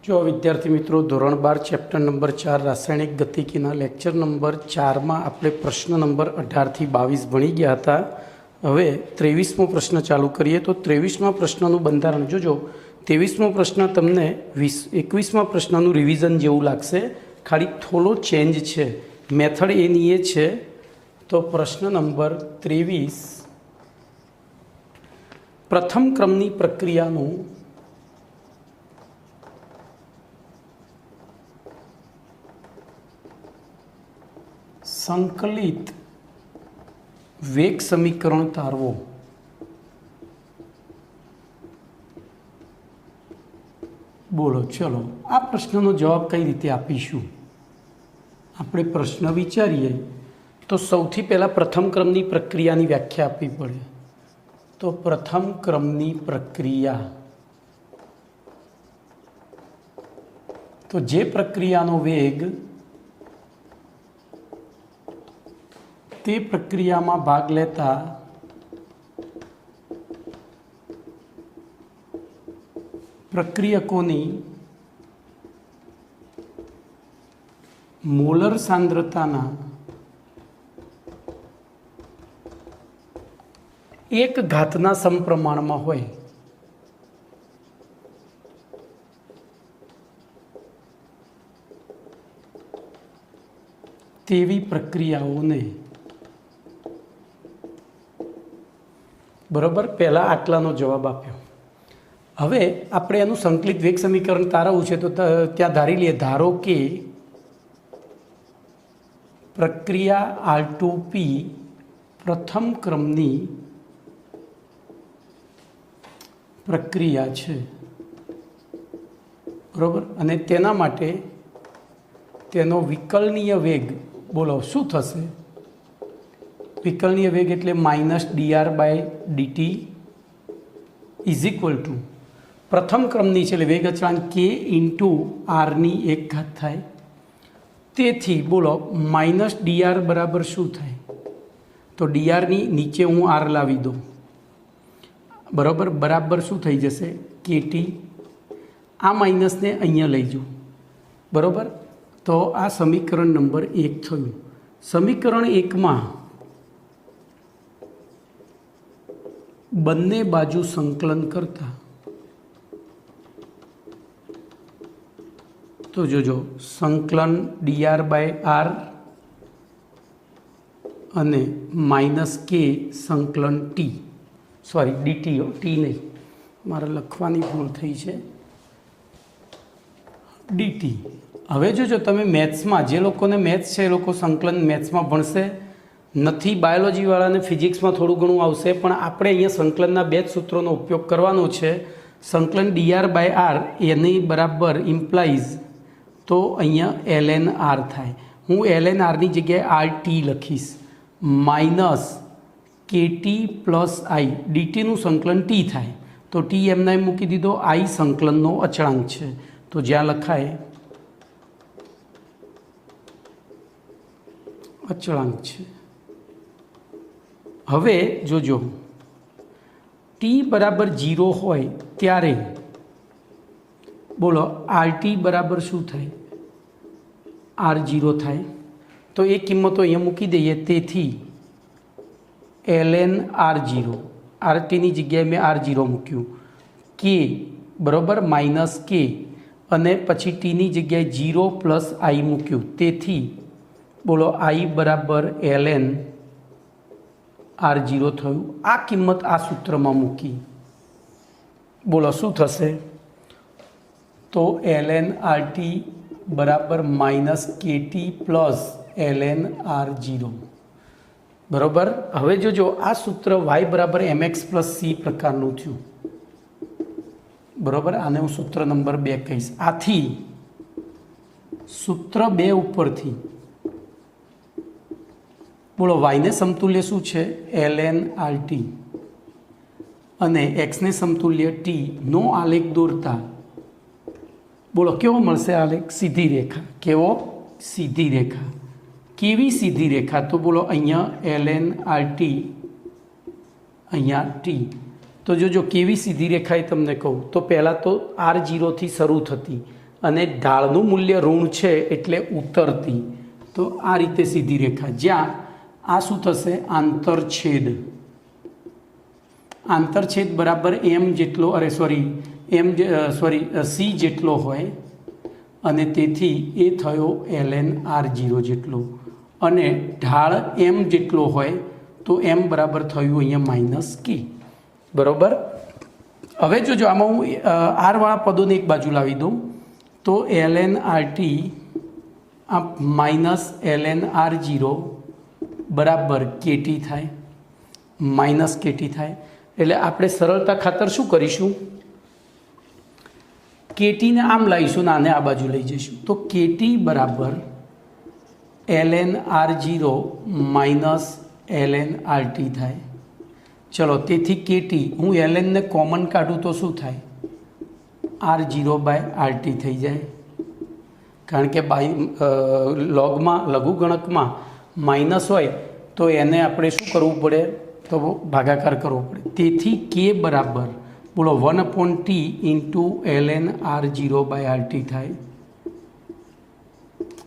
जो विद्यार्थी मित्रों धोरण 12 चैप्टर नंबर 4 रासायणिक गतिकीना लेक्चर नंबर 4 में આપણે પ્રશ્ન નંબર 18 થી 22 ભણી ગયા હતા। હવે 23મો પ્રશ્ન ચાલુ કરીએ તો 23મા પ્રશ્નનું બંધારણ જોજો। 23મો પ્રશ્ન તમને 21મા પ્રશ્નનું રિવિઝન જેવું લાગશે, ખાલી થોડો ચેન્જ છે, મેથડ એની એ છે। તો પ્રશ્ન નંબર 23 પ્રથમ ક્રમની પ્રક્રિયાનું संकलित वेग समीकरण तारवो। बोलो चलो आ प्रश्ननो जवाब कई रीते आपीशुं? आपणे प्रश्न विचारीए तो सौथी पहला प्रथम क्रमनी प्रक्रियानी व्याख्या आपवी पड़े। तो प्रथम क्रमनी प्रक्रिया तो जे प्रक्रियानो वेग ते प्रक्रिया में भाग लेता प्रक्रियकोनी मोलर सांद्रताना एक घातना समप्रमाण में होय तेवी प्रक्रियाओने बराबर पहला आटलानो जवाब आप्यो। हवे आपणे एनुं संकलित वेग समीकरण तारवुं छे तो त्यां धारी लीए, धारो के प्रक्रिया R2P प्रथम क्रमनी प्रक्रिया छे बराबर, अने तेना माटे तेनो विकलनीय वेग बोलो शुं थशे? विकलनीय वेग एटले -dr/dt इज इक्वल टू प्रथम क्रमनी छे वेग अचळांक k × r⁴ थाय। तेथी बोलो -dr बराबर शुं थाय? तो dr नी नीचे हूँ r लावी दो बराबर, बराबर शुं थई जशे? kt। आ माइनस ने अहींया लई जाओ बराबर। तो आ समीकरण नंबर 1 थयुं। समीकरण 1 में बंने बाजू संकलन करता तो जो संकलन dr/r अने -k संकलन t सॉरी dt टी नहीं, मारे लखवानी भूल थई छे, dt। हवे जो तमे मैथ्स में जे लोकोने मैथ्स है लोग संकलन मैथ्स में भणशे नहीं, बायोलॉजी वाला ने फिजिक्स में थोड़ू घणुं आवशे, पण आपणे अहींया संकलनना बे ज सूत्रों उपयोग करवानो छे। संकलन dr/r एनी बराबर इम्प्लाइज तो अहींया ln r थाय। हूँ ln r knee जग्याए rt लखीश -kt + i dt नु संकलन t थाय। तो t एमना एम मूकी दीधो, i संकलननो अचळांक छे तो ज्यां लखाय अचळांक छे। हवे जोजो t बराबर 0 होय त्यारे बोलो rt बराबर शुं थाय? r0 थाय। तो एक किंमतो अहींया मूकी दईए, तेथी ln r0 rt नी जग्याए मैं r0 मूक्युं, k बराबर -k अने पछी t नी जग्याए 0 + i मूक्युं, तेथी बोलो i बराबर ln r0 थयुं। आ किंमत आ सूत्र में मूकी बोलो शुं थशे? तो ln rt बराबर -kt + ln r0 बराबर। हवे जो आ सूत्र y बराबर mx + c प्रकारनुं थयुं बराबर। आने हूँ सूत्र नंबर 2 कहीश। आथी सूत्र 2 उपरथी बोलो y ने समतुल्य शू है? ln rt अने x ने समतुल्य t नो आलेख दौरता बोलो केवो मळशे आलेख? सीधी रेखा। केवो? सीधी रेखा। केवी सीधी रेखा? तो बोलो अहींया ln rt अहींया t तो जो केवी सीधी रेखा तमने कहूँ तो पहला तो R0 थी शुरू थती અને ઢાળનું મૂલ્ય ઋણ છે એટલે ઉતરતી. તો આ રીતે સીધી રેખા, જ્યાં આ શું થશે, આંતરછેદ બરાબર એમ જેટલો સી જેટલો હોય, અને તેથી એ થયો ln r0 જેટલો, અને ઢાળ એમ જેટલો હોય તો એમ બરાબર થયું અહીંયા -k. બરાબર. હવે જોજો આમાં હું આરવાળા પદોને એક બાજુ લાવી દઉં તો ln rt આ -ln r0 બરાબર kt થાય, -kt થાય. એટલે આપણે સરળતા ખાતર શું કરીશું, કેટીને આમ લાવીશું ને આને આ બાજુ લઈ જઈશું. તો કેટી બરાબર ln r0 -ln rt થાય. ચલો, તેથી કેટી હું ln ને કોમન કાઢું તો શું થાય, r0/rt થઈ જાય. કારણ કે લોગમાં લઘુગણકમાં માઇનસ હોય તો એને આપણે શું કરવું પડે, તો ભાગાકાર કરવો પડે. તેથી કે બરાબર બોલો 1/t ln r0/rt થાય.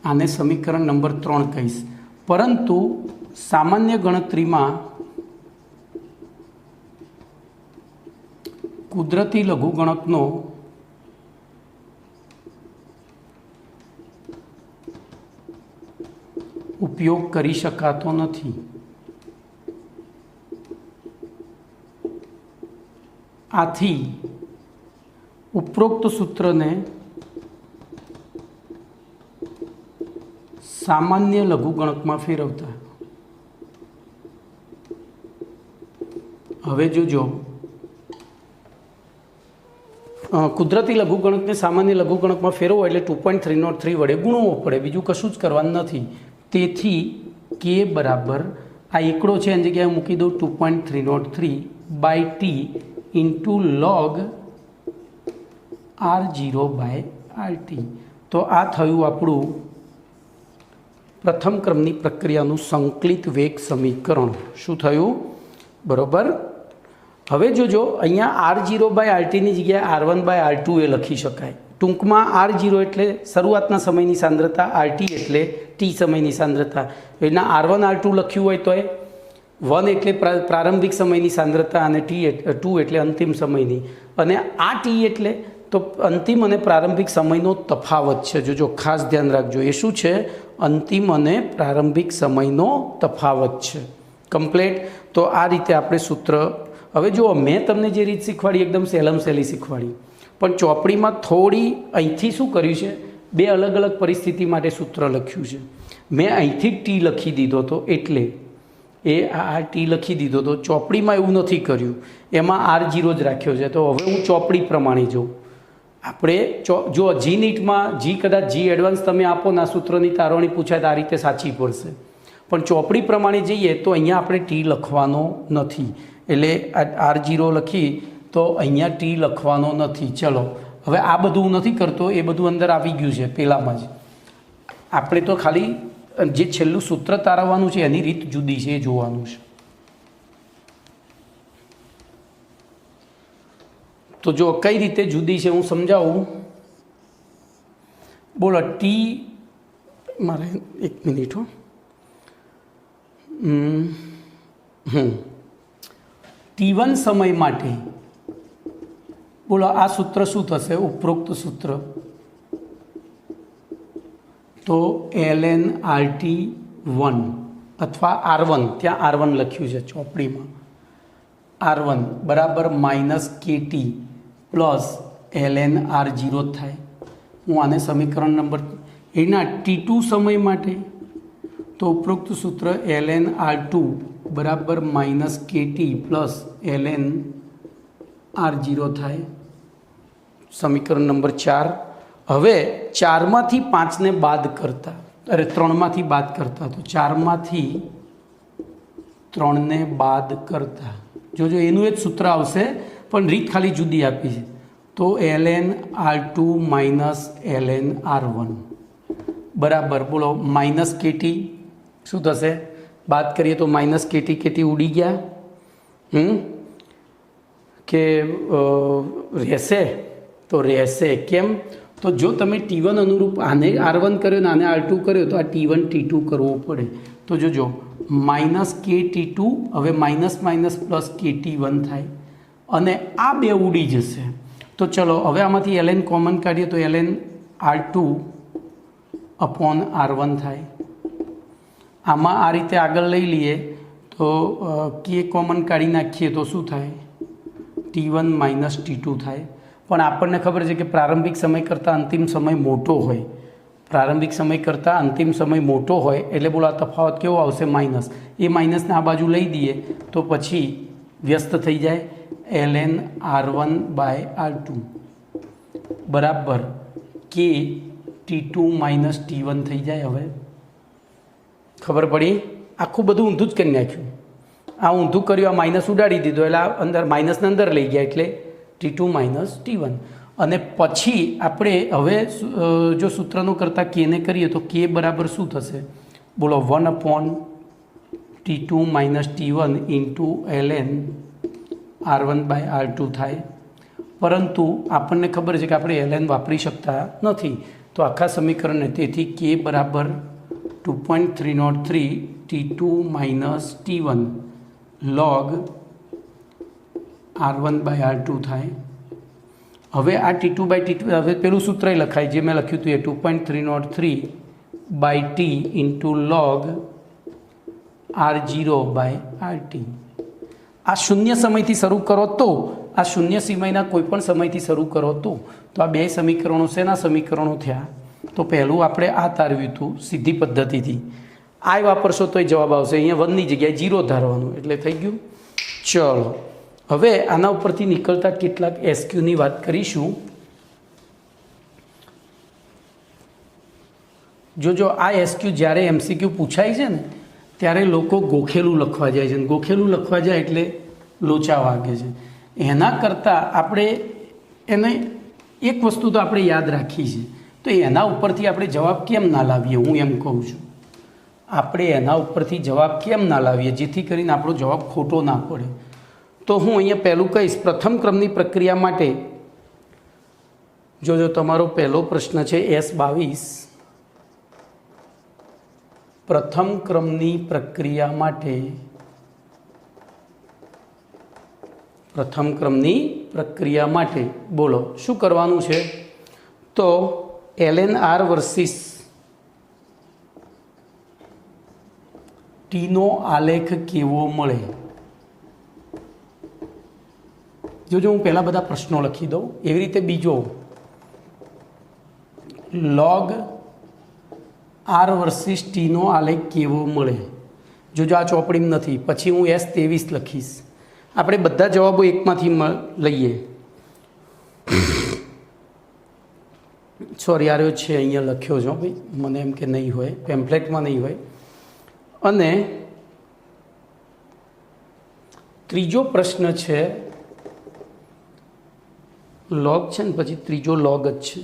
આને સમીકરણ નંબર 3 કહીશ. પરંતુ સામાન્ય ગણતરીમાં કુદરતી લઘુગણકનો ઉપયોગ કરી શકાતો નથી. આથી ઉપરોક્ત સૂત્રને સામાન્ય લઘુગણકમાં ફેરવતા. હવે જોજો, કુદરતી લઘુગણકને સામાન્ય લઘુગણકમાં ફેરવો એટલે 2.303 વડે ગુણવો પડે, બીજું કશું જ કરવાનું નથી. તેથી કે બરાબર આ એકડો છે એની જગ્યાએ મૂકી દઉં 2.303/t log r0/rt. તો આ થયું આપણું પ્રથમ ક્રમની પ્રક્રિયાનું સંકલિત વેગ સમીકરણ. શું થયું? બરાબર. હવે જોજો, અહીંયા r0/rtની જગ્યાએ r1/r2 એ લખી શકાય. ટૂંકમાં r0 એટલે શરૂઆતના સમયની સાંદ્રતા, rt એટલે t સમયની સાંદ્રતા. એના r1 r2 લખ્યું હોય તો એ 1 એટલે પ્રારંભિક સમયની સાંદ્રતા અને 2 એટલે અંતિમ સમયની, અને આ t એટલે તો અંતિમ અને પ્રારંભિક સમયનો તફાવત છે. જોજો, ખાસ ધ્યાન રાખજો, એ શું છે? અંતિમ અને પ્રારંભિક સમયનો તફાવત છે. કમ્પ્લેટ. તો આ રીતે આપણે સૂત્ર, હવે જુઓ, મેં તમને જે રીત શીખવાડી એકદમ સહેલમ સહેલી શીખવાડી, પણ ચોપડીમાં થોડી અહીંથી શું કર્યું છે, બે અલગ અલગ પરિસ્થિતિ માટે સૂત્ર લખ્યું છે. મેં અહીંથી ટી લખી દીધો હતો, એટલે આ ટી લખી દીધો હતો. ચોપડીમાં એવું નથી કર્યું, એમાં r0 જ રાખ્યો છે. તો હવે હું ચોપડી પ્રમાણે જોઉં. આપણે જો જી નીટમાં કદાચ જી એડવાન્સ તમે આપો ના સૂત્રની તારવણી પૂછાય તો આ રીતે સાચી પડશે, પણ ચોપડી પ્રમાણે જઈએ તો અહીંયા આપણે ટી લખવાનો નથી. એટલે r0 લખી તો અહીંયા ટી લખવાનો નથી. ચલો, હવે આ બધું હું નથી કરતો, એ બધું અંદર આવી ગયું છે પહેલાંમાં જ. આપણે તો ખાલી જે છેલ્લું સૂત્ર તારવવાનું છે એની રીત જુદી છે એ જોવાનું છે. તો જો કઈ રીતે જુદી છે હું સમજાવું. બોલો, ટી, મારે એક મિનિટ હો. t1 સમય માટે બોલો આ સૂત્ર શું થશે? ઉપરોક્ત સૂત્ર તો ln rt1 અથવા r1, ત્યાં r1 લખ્યું છે ચોપડીમાં, r1 બરાબર -kt પ્લસ ln r0 થાય. હું આને સમીકરણ નંબર એના t2 સમય માટે તો ઉપરોક્ત સૂત્ર ln r2 બરાબર -kt પ્લસ ln r0 થાય. સમીકરણ નંબર 4. હવે 4માંથી 5ને બાદ કરતા, 3માંથી બાદ કરતા, તો 4માંથી 3ને બાદ કરતા, જોજો એનું જ સૂત્ર આવશે પણ રીત ખાલી જુદી આપી છે. તો ln r2 ln r1 બરાબર બોલો -kt શું થશે? બાદ કરીએ તો -kt ઉડી ગયા, કે રહેશે? તો રહેશે. કેમ? તો જો તમે T1 અનુરૂપ આને R1 કર્યો ને આને R2 કર્યો તો આ T1 T2 કરવો પડે. તો જોજો -KT2 હવે માઇનસ માઇનસ પ્લસ KT1 થાય અને આ બે ઉડી જશે. તો ચલો હવે આમાંથી ln કોમન કાઢીએ તો ln R2 અપોન R1 થાય. આમાં આ રીતે આગળ લઈ લઈએ તો K કોમન કાઢી નાખીએ તો શું થાય? T1 માઇનસ T2 થાય. પણ આપણને ખબર છે કે પ્રારંભિક સમય કરતાં અંતિમ સમય મોટો હોય. પ્રારંભિક સમય કરતાં અંતિમ સમય મોટો હોય એટલે બોલો આ તફાવત કેવો આવશે? માઇનસ. એ માઇનસને આ બાજુ લઈ દઈએ તો પછી વ્યસ્ત થઈ જાય ln R1 બાય R2 બરાબર K T2 માઇનસ T1 થઈ જાય. હવે ખબર પડી? આખું બધું ઊંધું જ કરી નાખ્યું. આ ઊંધું કર્યું, આ માઇનસ ઉડાડી દીધો એટલે આ અંદર માઇનસને અંદર લઈ ગયા એટલે T2 માઇનસ T1. અને પછી આપણે હવે જો સૂત્રનું કરતાં Kને કરીએ તો K બરાબર શું થશે? બોલો 1 upon T2 minus T1 into ln R1 by R2 થાય. પરંતુ આપણને ખબર છે કે આપણે ln વાપરી શકતા નથી તો આખા સમીકરણને, તેથી K બરાબર 2.303 T2 minus T1 log R1 by R2 થાય. હવે આ T2 બાય T2 હવે પેલું સૂત્ર લખાય જે મેં લખ્યું હતું એ 2.303 by T into log R0 by RT. આ શૂન્ય સમયથી શરૂ કરો તો, આ શૂન્ય સિવાયના કોઈ પણ સમયથી શરૂ કરો તો આ બે સમીકરણો શેના સમીકરણો થયા? તો પહેલું આપણે આ તારવ્યું હતું સીધી પદ્ધતિથી. આ વાપરશો તો જવાબ આવશે. અહીંયા 1ની જગ્યાએ 0 ધારવાનું એટલે થઈ ગયું. ચલો હવે આના ઉપરથી નીકળતા કેટલાક SQની વાત કરીશું. જો આ SQ જ્યારે MCQ પૂછાય છે ને ત્યારે લોકો ગોખેલું લખવા જાય છે. ગોખેલું લખવા જાય એટલે લોચા વાગે છે. એના કરતાં આપણે એને એક વસ્તુ તો આપણે યાદ રાખી છે, તો એના ઉપરથી આપણે જવાબ કેમ ના લાવીએ? હું એમ કહું છું આપણે એના ઉપરથી જવાબ કેમ ના લાવીએ જેથી કરીને આપણો જવાબ ખોટો ના પડે. તો હું અહીંયા પહેલું કહીશ, પ્રથમ ક્રમની પ્રક્રિયા માટે જો તમારો પહેલો પ્રશ્ન છે S22, પ્રથમ ક્રમની પ્રક્રિયા માટે, પ્રથમ ક્રમની પ્રક્રિયા માટે બોલો શું કરવાનું છે? તો ln R વર્સિસ Tનો આલેખ કેવો મળે? જો હું પહેલાં બધા પ્રશ્નો લખી દઉં એવી રીતે બીજો log R વર્સિસ Tનો આલેખ કેવો મળે? જો આ ચોપડીમાં નથી પછી હું S23 લખીશ. આપણે બધા જવાબો એકમાંથી લઈએ. સોરી આર્યો છે અહીંયા લખ્યો છો ભાઈ, મને એમ કે નહીં હોય, પેમ્ફલેટમાં નહીં હોય. અને ત્રીજો પ્રશ્ન છે log છે ને પછી ત્રીજો log જ છે.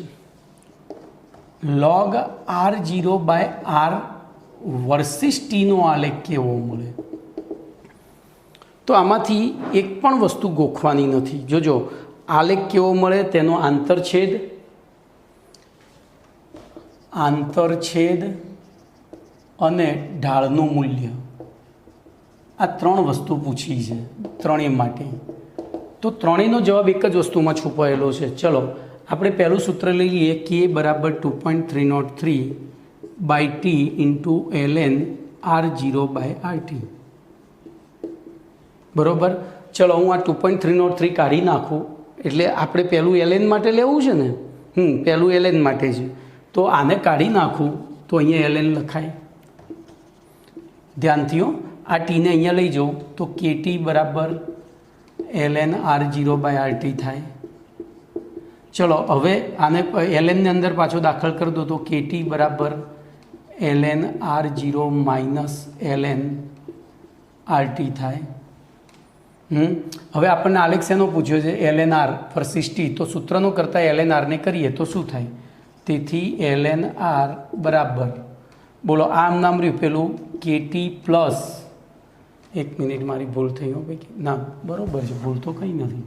log R0 by R versus Tનો આલેખ કેવો મળે? તો આમાંથી એક પણ વસ્તુ ગોખવાની નથી. જોજો આલેખ કેવો મળે તેનો આંતરછેદ અને ઢાળનું મૂલ્ય, આ ત્રણ વસ્તુ પૂછી છે ત્રણેય માટે. તો ત્રણેયનો જવાબ એક જ વસ્તુમાં છુપાયેલો છે. ચલો આપણે પહેલું સૂત્ર લઈ લઈએ, K બરાબર 2.303 by T into ln R0 by RT. બરાબર. ચલો હું આ 2.303 કાઢી નાખું એટલે આપણે પહેલું ln માટે લેવું છે ને, પહેલું ln માટે છે તો આને કાઢી નાખું તો અહીંયા ln લખાય. ધ્યાનથી આ ટીને અહીંયા લઈ જાઉં તો KT બરાબર ln R0 બાય RT થાય. ચલો હવે આને lnને અંદર પાછો દાખલ કરી દો તો KT બરાબર ln R0 minus ln RT થાય. હવે આપણને આલેખ શેનો પૂછ્યો છે? ln R versus T. તો સૂત્રનો કરતાં ln R ને કરીએ તો શું થાય? તેથી ln R બરાબર બોલો આમ નામ રહ્યું પેલું KT પ્લસ, એક મિનિટ મારી ભૂલ થઈ હો ભાઈ, ના બરાબર છે, ભૂલ તો કંઈ નથી.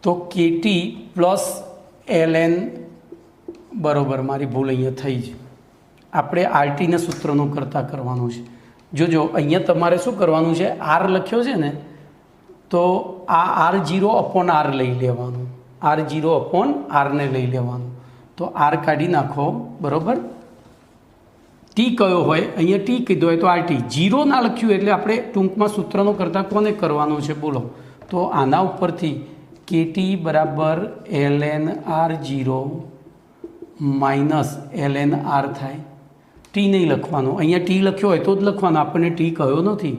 તો KT પ્લસ ln બરાબર મારી ભૂલ અહીંયા થઈ જ આપણે આરટીના સૂત્રનું કરતાં કરવાનું છે. જોજો અહીંયા તમારે શું કરવાનું છે, આર લખ્યો છે ને તો આ R0/R લઈ લેવાનું, R0/Rને લઈ લેવાનું. તો આર કાઢી નાખો બરાબર. ટી કયો હોય, અહીંયા ટી કીધો હોય તો RT. 0 ના લખ્યું એટલે આપણે ટૂંકમાં સૂત્રનું કરતાં કોને કરવાનું છે બોલો. તો આના ઉપરથી KT બરાબર ln R0 minus ln R થાય. ટી નહીં લખવાનું, અહીંયા ટી લખ્યો હોય તો જ લખવાનું, આપણને ટી કહ્યો નથી.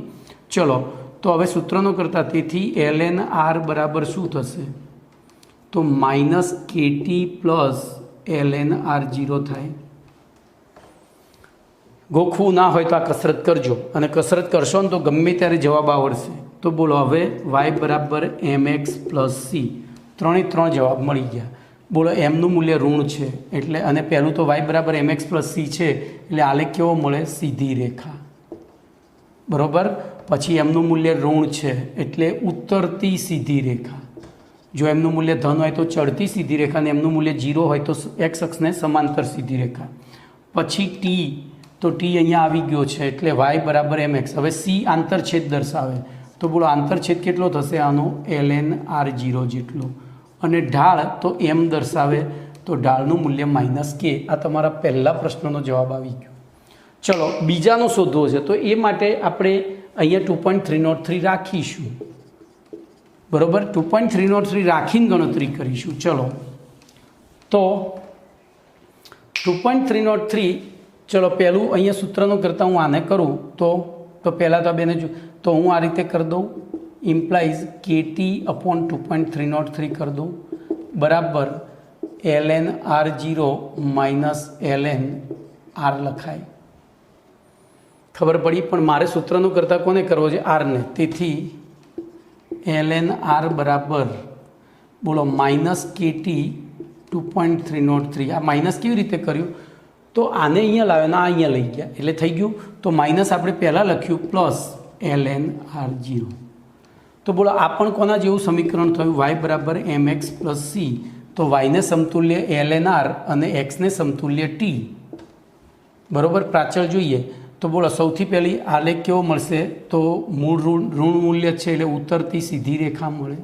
ચલો તો હવે સૂત્રનો કરતાં, તેથી ln R બરાબર શું થશે, તો minus KT plus ln R0 થાય. ગોખવું ના હોય તો આ કસરત કરજો, અને કસરત કરશો ને તો ગમે ત્યારે જવાબ આવડશે. તો બોલો હવે y બરાબર mx પ્લસ c, 3 જવાબ મળી ગયા. બોલો એમનું મૂલ્ય ઋણ છે એટલે, અને પહેલું તો y બરાબર mx પ્લસ c છે એટલે આલેખ કેવો મળે, સીધી રેખા બરાબર. પછી એમનું મૂલ્ય ઋણ છે એટલે ઉત્તરતી સીધી રેખા. જો એમનું મૂલ્ય ધન હોય તો ચડતી સીધી રેખા, અને એમનું મૂલ્ય 0 હોય તો x અક્ષને સમાંતર સીધી રેખા. પછી ટી, તો ટી અહીંયા આવી ગયો છે એટલે y બરાબર mx. હવે c આંતરછેદ દર્શાવે, તો બોલો આંતરછેદ કેટલો થશે આનો, ln R0 જેટલો. અને ઢાળ તો m દર્શાવે, તો ઢાળનું મૂલ્ય -k. આ તમારા પહેલા પ્રશ્નનો જવાબ આવી ગયો. ચલો બીજાનો શોધવો છે, તો એ માટે આપણે અહીંયા 2.303 રાખીશું બરાબર. 2.303 રાખીને ગણતરી કરીશું. ચલો તો 2.303, ચલો પહેલું અહીંયા સૂત્રનું કરતાં હું આને કરું તો પહેલાં તો બેને તો હું આ રીતે કરી દઉં, ઇમ્પ્લાઇઝ KT/2.303 કરી દઉં બરાબર ln R0 minus ln R લખાય. ખબર પડી. પણ મારે સૂત્રનું કરતાં કોને કરવો છે, આરને. તેથી ln R બરાબર બોલો માઇનસ KT 2.303. આ માઇનસ કેવી રીતે કર્યું, તો આને અહીંયા લાવ્યો ને આ અહીંયા લઈ ગયા એટલે થઈ ગયું. તો માઇનસ આપણે પહેલાં લખ્યું પ્લસ ln R0. તો બોલો આ પણ કોના જેવું સમીકરણ થયું, y બરાબર mx પ્લસ c. તો yને સમતુલ્ય ln R અને xને સમતુલ્ય t બરાબર. પ્રાચળ જોઈએ તો બોલો સૌથી પહેલી આલેખ કેવો મળશે, તો મૂળ ઋણ મૂલ્ય છે એટલે ઉતરતી સીધી રેખા મળે.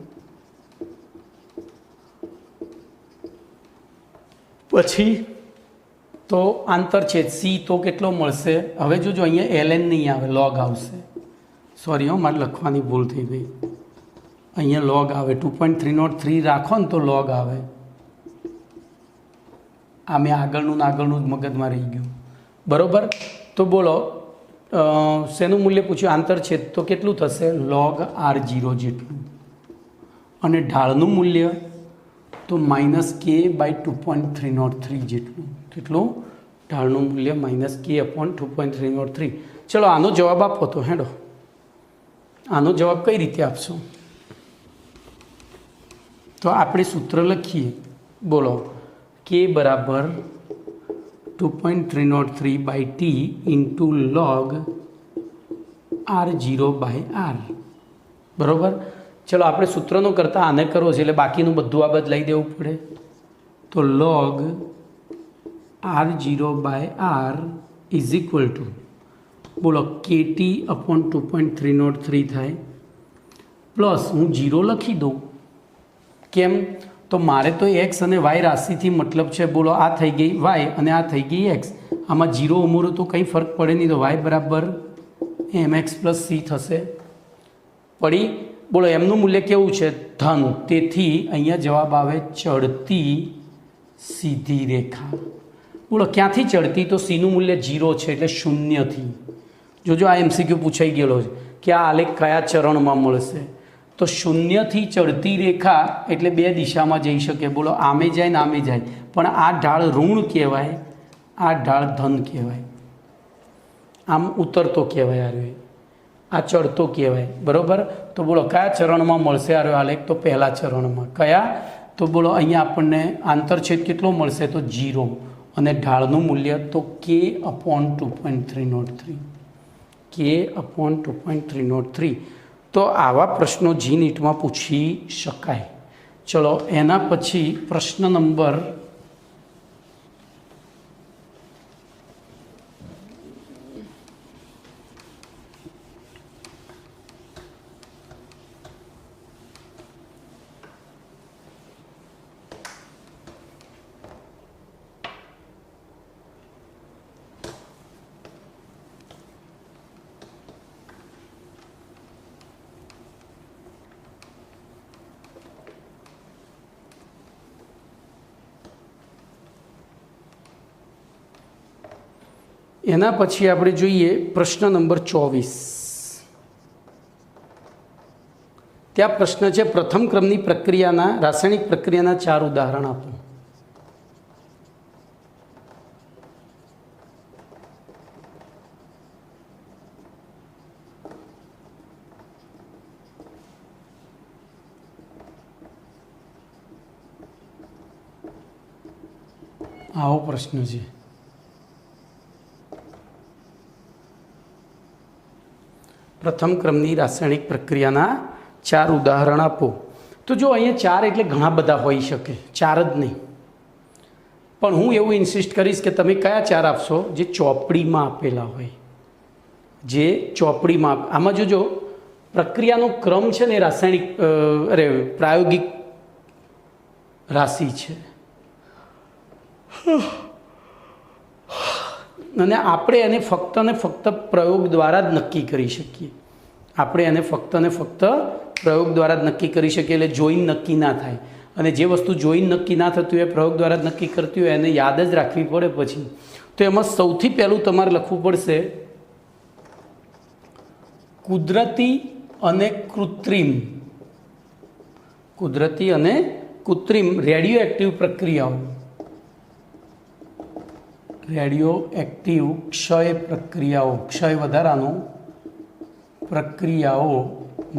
પછી તો આંતરછેદ c તો કેટલો મળશે, હવે જોજો અહીંયા ln નહીં આવે, લોગ આવશે. સોરી મારે લખવાની ભૂલ થઈ ગઈ, અહીંયા લોગ આવે. 2.303 રાખો ને તો લોગ આવે. આ મેં આગળનું જ મગજમાં રહી ગયું બરાબર. તો બોલો શેનું મૂલ્ય પૂછ્યું, આંતરછેદ, તો કેટલું થશે, લોગ R0 જેટલું. અને ઢાળનું મૂલ્ય તો -k/2.303 જેટલું. કેટલું, ઢાળનું મૂલ્ય -k/2.303. ચલો આનો જવાબ આપો તો હેડો. આનો જવાબ કઈ રીતે આપશો, તો આપણે સૂત્ર લખીએ. બોલો k બરાબર 2.303/t ઇન્ટુ log R0/R બરાબર. ચલો આપણે સૂત્રનો કરતાં આને કરવો છે એટલે બાકીનું બધું આ લઈ દેવું પડે. તો log R0/R is equal to બોલો KT/2.303 થાય પ્લસ હું 0 લખી દઉં. કેમ, તો મારે તો x અને y રાશિથી મતલબ છે. બોલો આ થઈ ગઈ y અને આ થઈ ગઈ x. આમાં 0 ઉમેરો તો કંઈ ફરક પડે નહીં, તો y બરાબર mx પ્લસ c થશે. પડી. બોલો એમનું મૂલ્ય કેવું છે, ધન. તેથી અહીંયા જવાબ આવે ચડતી સીધી રેખા. બોલો ક્યાંથી ચડતી, તો સીનું મૂલ્ય 0 છે એટલે 0થી. જોજો આ MCQ પૂછાઈ ગયેલો છે કે આ આલેખ કયા ચરણમાં મળશે, તો 0થી ચડતી રેખા એટલે 2 દિશામાં જઈ શકે. બોલો આમે જાય ને આમે જાય, પણ આ ઢાળ ઋણ કહેવાય, આ ઢાળ ધન કહેવાય. આમ ઉતરતો કહેવાય આર્યો, આ ચડતો કહેવાય બરાબર. તો બોલો કયા ચરણમાં મળશે આર્યો આલેખ, તો પહેલા ચરણમાં. કયા, તો બોલો અહીંયા આપણને આંતરછેદ કેટલો મળશે, તો 0. અને ઢાળનું મૂલ્ય તો k/2.303. k/2.303. તો આવા પ્રશ્નો જી નીટમાં પૂછી શકાય. ચલો એના પછી પ્રશ્ન નંબર એના પછી આપણે જોઈએ પ્રશ્ન નંબર 24. ત્યાં પ્રશ્ન છે પ્રથમ ક્રમની પ્રક્રિયાના રાસાયણિક પ્રક્રિયાના 4 ઉદાહરણ આપો. આવો પ્રશ્ન છે. પ્રથમ ક્રમની રાસાયણિક પ્રક્રિયાના 4 ઉદાહરણ આપો. તો જો અહીંયા 4 એટલે ઘણા બધા હોઈ શકે, 4 જ નહીં. પણ હું એવું ઇન્સિસ્ટ કરીશ કે તમે કયા 4 આપશો જે ચોપડીમાં આપેલા હોય, જે ચોપડીમાં. આમાં જોજો પ્રક્રિયાનો ક્રમ છે ને રાસાયણિક પ્રાયોગિક રાશિ છે અને આપણે એને ફક્ત ને ફક્ત પ્રયોગ દ્વારા જ નક્કી કરી શકીએ. આપણે એને ફક્ત ને ફક્ત પ્રયોગ દ્વારા જ નક્કી કરી શકીએ. એટલે જોઈને નક્કી ના થાય. અને જે વસ્તુ જોઈને નક્કી ના થતું હોય પ્રયોગ દ્વારા જ નક્કી કરતી હોય એને યાદ જ રાખવી પડે પછી. તો એમાં સૌથી પહેલું તમારે લખવું પડશે કુદરતી અને કૃત્રિમ. કુદરતી અને કૃત્રિમ રેડિયો એક્ટિવ પ્રક્રિયાઓ. રેડિયો એક્ટિવ ક્ષય પ્રક્રિયાઓ, ક્ષય વધારાનો પ્રક્રિયાઓ.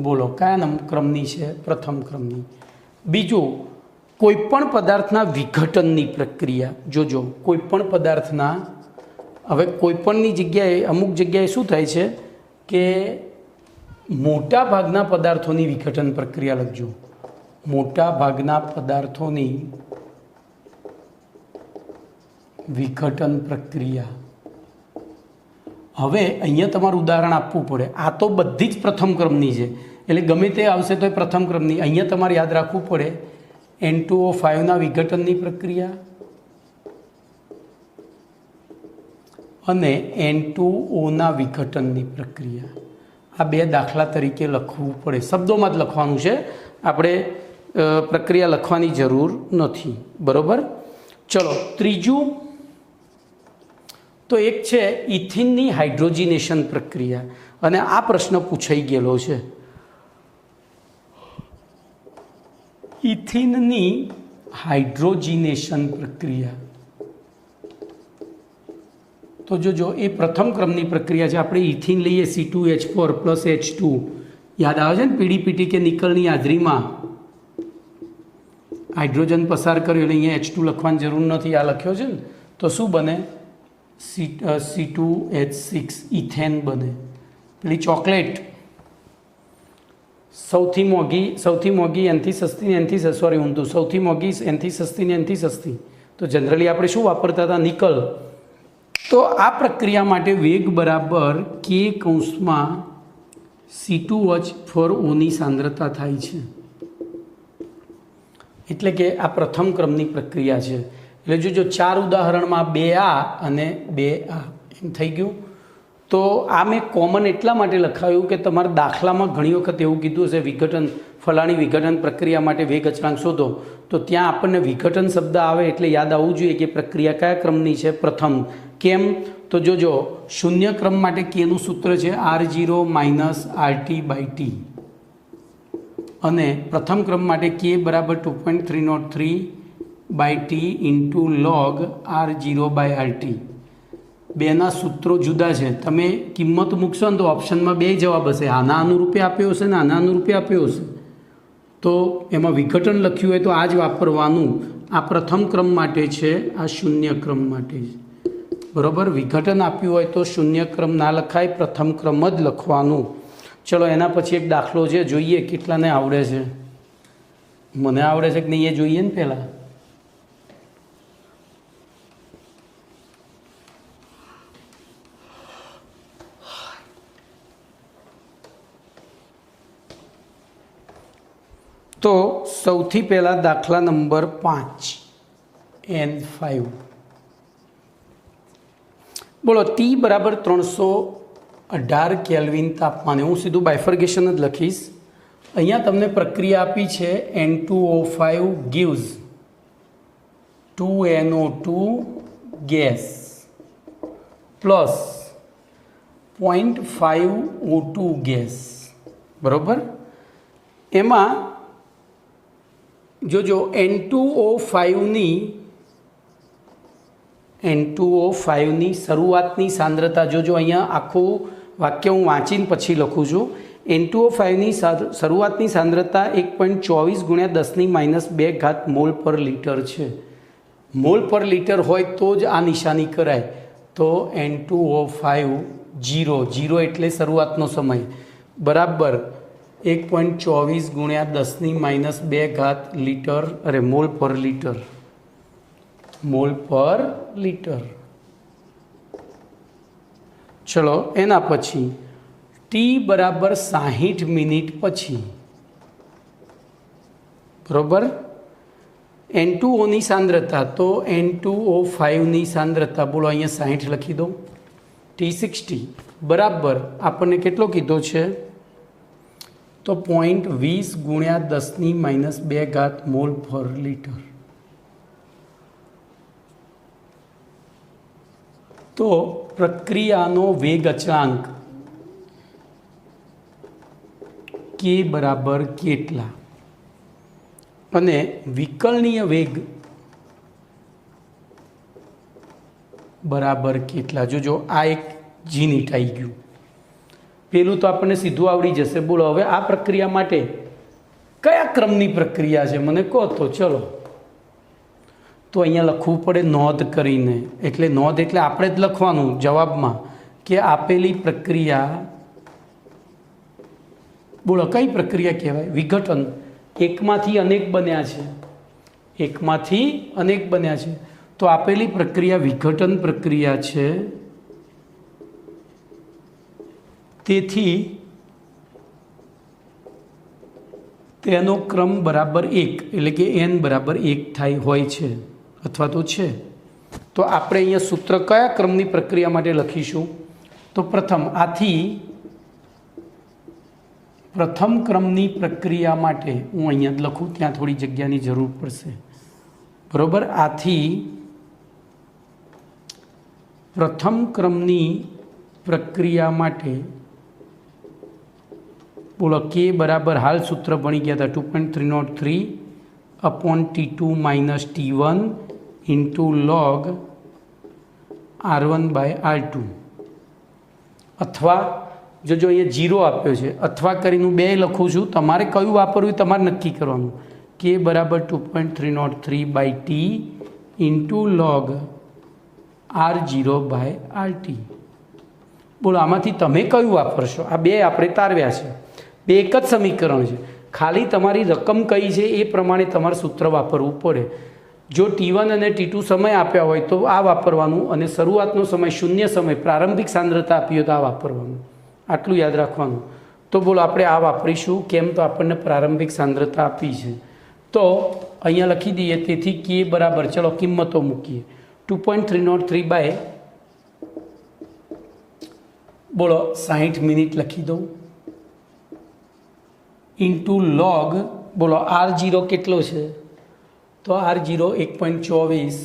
બોલો કયા ક્રમની છે? પ્રથમ ક્રમની. બીજું કોઈપણ પદાર્થના વિઘટનની પ્રક્રિયા. જોજો કોઈપણ પદાર્થના, હવે કોઈપણની જગ્યાએ અમુક જગ્યાએ શું થાય છે કે મોટા ભાગના પદાર્થોની વિઘટન પ્રક્રિયા લખજો. મોટા ભાગના પદાર્થોની વિઘટન પ્રક્રિયા. હવે અહીંયા તમારું ઉદાહરણ આપવું પડે. આ તો બધી જ પ્રથમ ક્રમની છે એટલે ગમે તે આવશે તો એ પ્રથમ ક્રમની. અહીંયા તમારે યાદ રાખવું પડે N2O5ના વિઘટનની પ્રક્રિયા અને N2Oના વિઘટનની પ્રક્રિયા. આ 2 દાખલા તરીકે લખવું પડે. શબ્દોમાં જ લખવાનું છે, આપણે પ્રક્રિયા લખવાની જરૂર નથી. બરાબર. ચલો ત્રીજું તો એક છે ઇથિનની હાઇડ્રોજિનેશન પ્રક્રિયા. અને આ પ્રશ્ન પૂછાઈ ગયેલો છે. ઇથિનની હાઇડ્રોજિનેશન પ્રક્રિયા. તો જોજો એ પ્રથમ ક્રમની પ્રક્રિયા છે. આપણે ઇથિન લઈએ C2H4 + H2. યાદ આવે છે ને પીડીપીટી કે નિકલની હાજરીમાં હાઇડ્રોજન પસાર કર્યો એટલે અહીંયા H2 લખવાની જરૂર નથી. આ લખ્યો છે ને તો શું બને? C2H6 ઇથેન બને. પેલી ચોકલેટ સૌથી મોંઘી એનથી સસ્તી એનથી સોરી ઊંધું સૌથી મોંઘી એનથી સસ્તી ને એનથી સસ્તી. તો જનરલી આપણે શું વાપરતા હતા? નિકલ. તો આ પ્રક્રિયા માટે વેગ બરાબર K કૌંસમાં C2H4Oની સાંદ્રતા થાય છે. એટલે કે આ પ્રથમ ક્રમની પ્રક્રિયા છે. એટલે જો 4 ઉદાહરણમાં 2 આ અને 2 આ એમ થઈ ગયું. તો આ મેં કોમન એટલા માટે લખાયું કે તમારા દાખલામાં ઘણી વખત એવું કીધું હશે વિઘટન ફલાણી વિઘટન પ્રક્રિયા માટે વેગ અચળાંક શોધો. તો ત્યાં આપણને વિઘટન શબ્દ આવે એટલે યાદ આવવું જોઈએ કે પ્રક્રિયા કયા ક્રમની છે? પ્રથમ. કેમ? તો જોજો શૂન્ય ક્રમ માટે કેનું સૂત્ર છે R0 - RT/T અને પ્રથમ ક્રમ માટે K બરાબર 2.303/T × log R0/RT. બેના સૂત્રો જુદા છે. તમે કિંમત મૂકશો ને તો ઓપ્શનમાં 2 જવાબ હશે. આના અનુરૂપે આપ્યો હશે ને આના અનુરૂપે આપ્યો હશે. તો એમાં વિઘટન લખ્યું હોય તો આ જ વાપરવાનું. આ પ્રથમ ક્રમ માટે છે, આ શૂન્ય ક્રમ માટે છે. બરાબર. વિઘટન આપ્યું હોય તો શૂન્ય ક્રમ ના લખાય, પ્રથમ ક્રમ જ લખવાનું. ચલો એના પછી એક દાખલો છે, જોઈએ કેટલાને આવડે છે. મને આવડે છે કે નહીં એ જોઈએ ને પહેલાં. તો સૌથી પહેલાં દાખલા નંબર 5 N5. બોલો ટી બરાબર 318 કેલ્વિન તાપમાને. હું સીધું બાયફર્ગેશન જ લખીશ. અહીંયા તમને પ્રક્રિયા આપી છે N2O5 gives 2NO2 gas plus 0.5 O2 gas. બરાબર. એમાં જોજો N2O5ની શરૂઆતની સાંદ્રતા જોજો. અહીંયા આખું વાક્ય હું વાંચીને પછી લખું છું. N2O5ની શરૂઆતની સાંદ્રતા 1.24 × 10⁻² મોલ પર લિટર છે. મોલ પર લિટર હોય તો જ આ નિશાની કરાય. તો N2O5 0 એટલે શરૂઆતનો સમય બરાબર 1.24 × 10⁻² લિટર મોલ પર લિટર. મોલ પર લિટર. ચલો એના પછી ટી બરાબર 60 મિનિટ પછી બરાબર N2Oની સાંદ્રતા. તો N2O5ની સાંદ્રતા બોલો અહીંયા 60 લખી દો. T60 બરાબર આપણને કેટલો કીધો છે? તો 0.20 × 10⁻² મોલ પર લિટર. તો પ્રક્રિયાનો વેગ અચળાંક કે બરાબર કેટલા અને વિકલનીય વેગ બરાબર કેટલા. જોજો આ એક જીનીટ આવી ગયું. પેલું તો આપણને સીધું આવડી જશે. બોલો હવે આ પ્રક્રિયા માટે કયા ક્રમની પ્રક્રિયા છે મને કહો તો. ચલો તો અહીંયા લખવું પડે નોંધ કરીને. એટલે નોંધ એટલે આપણે જ લખવાનું જવાબમાં કે આપેલી પ્રક્રિયા બોલો કઈ પ્રક્રિયા કહેવાય? વિઘટન. એકમાંથી અનેક બન્યા છે. એકમાંથી અનેક બન્યા છે. તો આપેલી પ્રક્રિયા વિઘટન પ્રક્રિયા છે. તેથી તેનો ક્રમ બરાબર 1 એટલે કે n બરાબર 1 થાય હોય છે અથવા તો છે. તો આપણે અહીંયા સૂત્ર કયા ક્રમની પ્રક્રિયા માટે લખીશું? તો પ્રથમ ક્રમની પ્રક્રિયા માટે હું અહીંયા જ લખું, ત્યાં થોડી જગ્યાની જરૂર પડશે. બરાબર. આથી પ્રથમ ક્રમની પ્રક્રિયા માટે બોલો કે બરાબર હાલ સૂત્ર ભણી ગયા હતા 2.303/T2 - log R1/R2. અથવા જો અહીંયા 0 આપ્યો છે અથવા કરીને હું 2 લખું છું. તમારે કયું વાપરવું તમારે નક્કી કરવાનું. કે બરાબર 2.303/T * log R0/RT. બોલો આમાંથી તમે કયું વાપરશો? આ 2 આપણે તારવ્યા છે. 2 એક જ સમીકરણ છે. ખાલી તમારી રકમ કઈ છે એ પ્રમાણે તમારે સૂત્ર વાપરવું પડે. જો T1 અને T2 સમય આપ્યા હોય તો આ વાપરવાનું, અને શરૂઆતનો સમય શૂન્ય સમય પ્રારંભિક સાંદ્રતા આપી હોય તો આ વાપરવાનું. આટલું યાદ રાખવાનું. તો બોલો આપણે આ વાપરીશું. કેમ? તો આપણને પ્રારંભિક સાંદ્રતા આપી છે. તો અહીંયા લખી દઈએ. તેથી કે બરાબર ચલો કિંમતો મૂકીએ. 2.303 બોલો 60 મિનિટ લખી દઉં * log બોલો R0 કેટલો છે? તો R0 1.24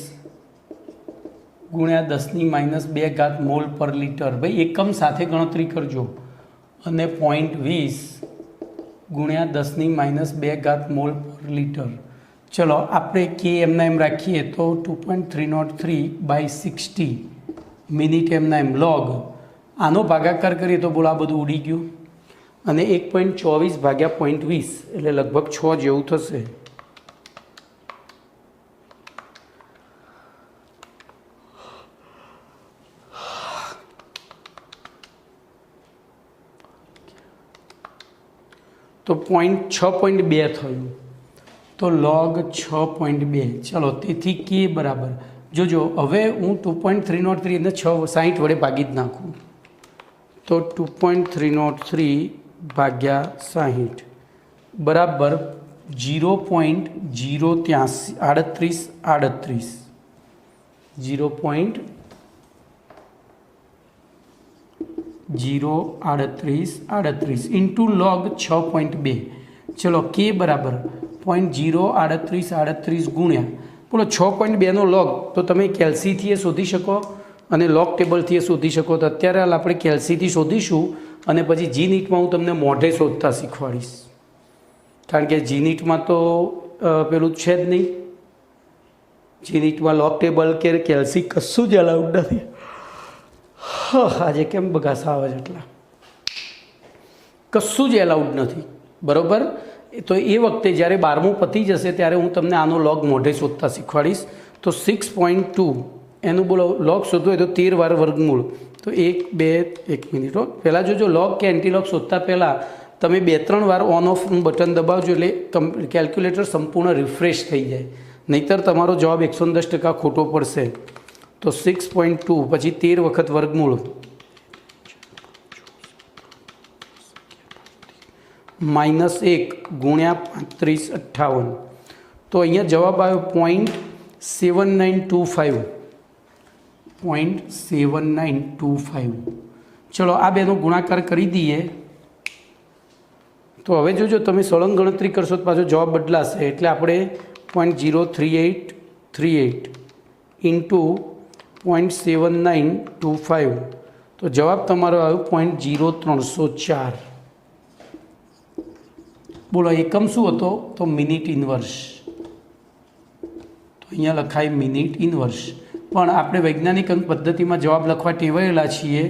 × 10⁻² મોલ પર લિટર. ભાઈ એકમ સાથે ગણતરી કરજો. અને 0.20 × 10⁻² મોલ પર લિટર. ચલો આપણે કે એમના એમ રાખીએ તો 2.303/60 મિનિટ એમના એમ લોગ. આનો ભાગાકાર કરીએ તો બોલો આ બધું ઉડી ગયું. અને 1.24 / 0.20 એટલે લગભગ 6 જેવું થશે. તો 6.2 થયું. તો log 6.2 ચલો તેથી કે બરાબર જોજો હવે હું 2.303 એટલે 60 વડે ભાગી જ નાખું તો 2.303 ભાગ્યા 60 બરાબર 0.038 0.038 ઇન્ટુ log 6.2 ચલો કે બરાબર 0.038 ગુણ્યા બોલો 6.2નો log તો તમે કેલ્સીથી એ શોધી શકો અને log ટેબલથી એ શોધી શકો તો અત્યારે હાલ આપણે કેલ્સીથી શોધીશું અને પછી જી નીટમાં હું તમને મોઢે શોધતા શીખવાડીશ કારણ કે જી નીટમાં તો પેલું છે જ નહીં જી નીટમાં log ટેબલ કે કેલ્સી કશું જ અલાઉડ નથી આજે કેમ બગાસા આવે છે એટલા કશું જ એલાઉડ નથી બરાબર તો એ વખતે જ્યારે 12મું પતી જશે ત્યારે હું તમને આનો log મોઢે શોધતા શીખવાડીશ તો 6.2 એનું બોલો log શોધવું હોય તો 13 વાર વર્ગમૂળ તો 1 2 1 મિનિટ પહેલાં જોજો log કે એન્ટી log શોધતા પહેલાં તમે 2-3 વાર ઓન ઓફ બટન દબાવજો એટલે કેલ્ક્યુલેટર સંપૂર્ણ રિફ્રેશ થઈ જાય નહીંતર તમારો જવાબ 110% ખોટો પડશે તો 6.2 પછી 13 વખત વર્ગમૂળ -1 ગુણ્યા 3558 તો અહીંયા જવાબ આવ્યો 0.7925 ચલો આ બેનો ગુણાકાર કરી દઈએ તો હવે જોજો તમે સળંગ ગણતરી કરશો તો પાછો જવાબ બદલાશે એટલે આપણે 0.03838 ઇન્ટુ 0.7925 તો જવાબ તમારો આવ્યો 0.0304 બોલો એકમ શું હતો તો મિનિટ ઇન્વર્સ તો અહીંયા લખાય મિનિટ ઇન્વર્સ પણ આપણે વૈજ્ઞાનિક અંક પદ્ધતિમાં જવાબ લખવા ટેવાયેલા છીએ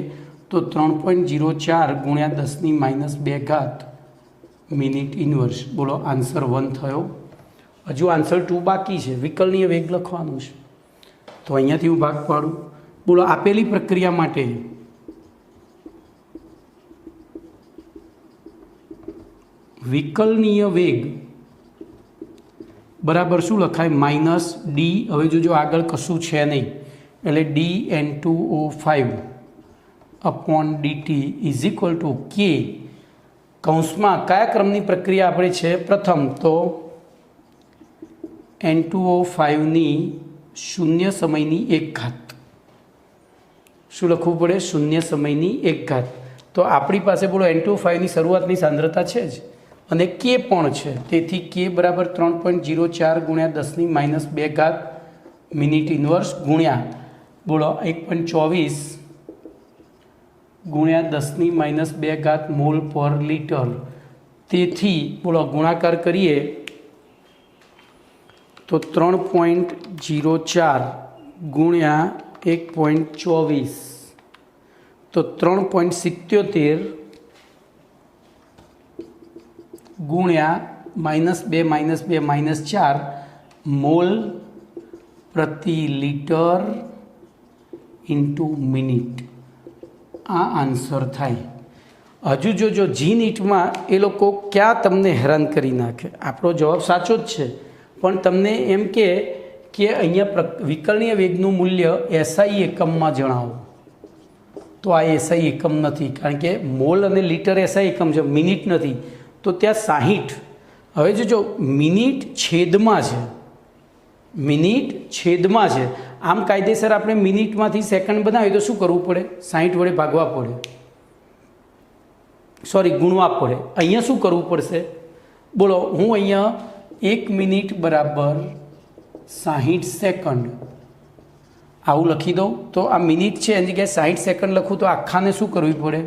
તો 3.04 ગુણ્યા 10⁻²² મિનિટ ઇન્વર્સ બોલો આન્સર 1 થયો હજુ આન્સર 2 બાકી છે વિકલનીય વેગ લખવાનું છે તો અહીંયાથી હું ભાગ પાડું બોલો આપેલી પ્રક્રિયા માટે વિકલનીય વેગ બરાબર શું લખાય -d હવે જોજો આગળ કશું છે નહીં એટલે dN2O5 upon dt is equal to કે કૌંસમાં કયા ક્રમની પ્રક્રિયા આપણે છે પ્રથમ તો N2O5ની 0 સમયની 1 ઘાત શું લખવું પડે 0 સમયની 1 ઘાત તો આપણી પાસે બોલો N2O5ની શરૂઆતની સાંદ્રતા છે જ અને કે પણ છે તેથી કે બરાબર 3.04 ગુણ્યા 10⁻² મિનિટ ઇન્વર્સ ગુણ્યા બોલો 1.24 ગુણ્યા 10⁻² મોલ પર લિટર તેથી બોલો ગુણાકાર કરીએ તો 3.04 ગુણ્યા 1.24 તો 3.77 ગુણ્યા -2 -4 મોલ પ્રતિ લિટર ઇન્ટુ મિનિટ આ આન્સર થાય હજુ જોજો જી નીટમાં એ લોકો ક્યાં તમને હેરાન કરી નાખે આપણો જવાબ સાચો જ છે પણ તમને એમ કે અહીંયા વિકલનીય વેગનું મૂલ્ય એસઆઈ એકમમાં જણાવો તો આ એસઆઈ એકમ નથી કારણ કે મોલ અને લિટર એસઆઈ એકમ છે મિનિટ નથી તો ત્યાં 60 હવે જોજો મિનિટ છેદમાં છે આમ કાયદેસર આપણે મિનિટમાંથી સેકન્ડ બનાવીએ તો શું કરવું પડે 60 વડે ભાગવા પડે ગુણવા પડે અહીંયા શું કરવું પડશે બોલો હું અહીંયા 1 મિનિટ બરાબર 60 સેકન્ડ આવું લખી દઉં તો આ મિનિટ છે એની જગ્યાએ 60 સેકન્ડ લખું તો આખાને શું કરવું પડે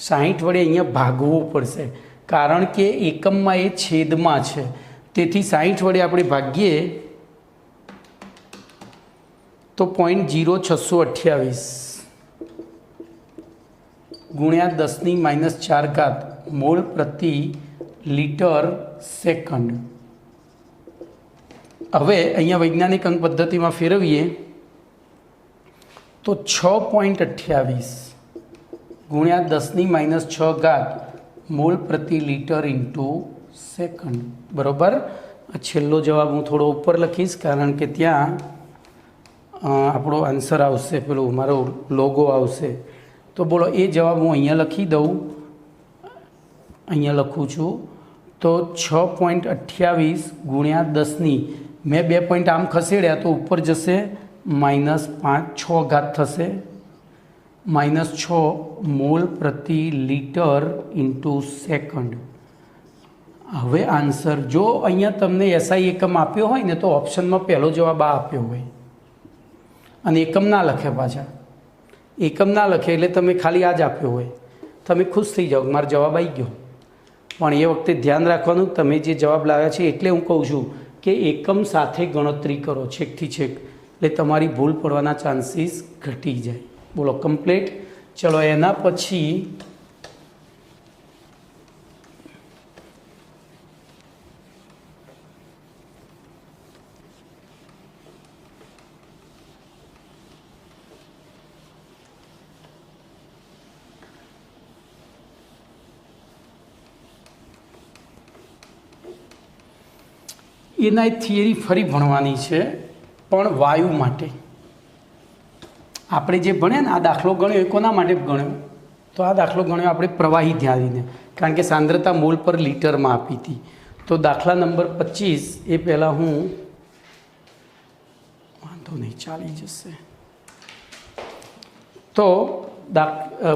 60 વડે અહીંયા ભાગવું પડશે કારણ કે એકમમાં એ છેદમાં છે તેથી 60 વડે આપણે ભાગીએ તો 0.0628 ગુણ્યા 10⁻⁴ મોલ પ્રતિ લિટર સેકન્ડ હવે અહીંયા વૈજ્ઞાનિક અંક પદ્ધતિમાં ફેરવીએ તો 6.28 ગુણ્યા 10⁻⁶ મોલ પ્રતિ લિટર ઇન્ટુ સેકન્ડ બરાબર છેલ્લો જવાબ હું થોડો ઉપર લખીશ, કારણ કે ત્યાં આપણો આન્સર આવશે, પેલું મારો લોગો આવશે. તો બોલો એ જવાબ હું અહીંયા લખી દઉં. અહીંયા લખું છું તો 6.28 ગુણ્યા 10ની મેં 2 પોઈન્ટ આમ ખસેડ્યા તો ઉપર જશે -5, 6 ઘાત થશે, -6 મોલ પ્રતિ લિટર ઇન્ટુ સેકન્ડ. હવે આન્સર જો અહીંયા તમને એસઆઈ એકમ આપ્યો હોય ને તો ઓપ્શનમાં પહેલો જવાબ આ આપ્યો હોય અને એકમ ના લખે, પાછા એકમ ના લખે એટલે તમે ખાલી આ જ આપ્યો હોય, તમે ખુશ થઈ જાઓ મારો જવાબ આવી ગયો. પણ એ વખતે ધ્યાન રાખવાનું તમે જે જવાબ લાવ્યા છે, એટલે હું કહું છું કે એકમ સાથે ગણતરી કરો છેકથી છેક, એટલે તમારી ભૂલ પડવાના ચાન્સીસ ઘટી જાય. બોલો કમ્પ્લીટ. ચલો એના પછી એના એક થિયરી ફરી ભણવાની છે, પણ વાયુ માટે. આપણે જે ભણ્યા ને આ દાખલો ગણ્યો એ કોના માટે ગણ્યો? તો આ દાખલો ગણ્યો આપણે પ્રવાહી ધ્યાનીને, કારણ કે સાંદ્રતા મોલ પર લિટરમાં આપી હતી. તો દાખલા નંબર 25 એ પહેલાં હું વાંધો નહીં ચાલી જશે. તો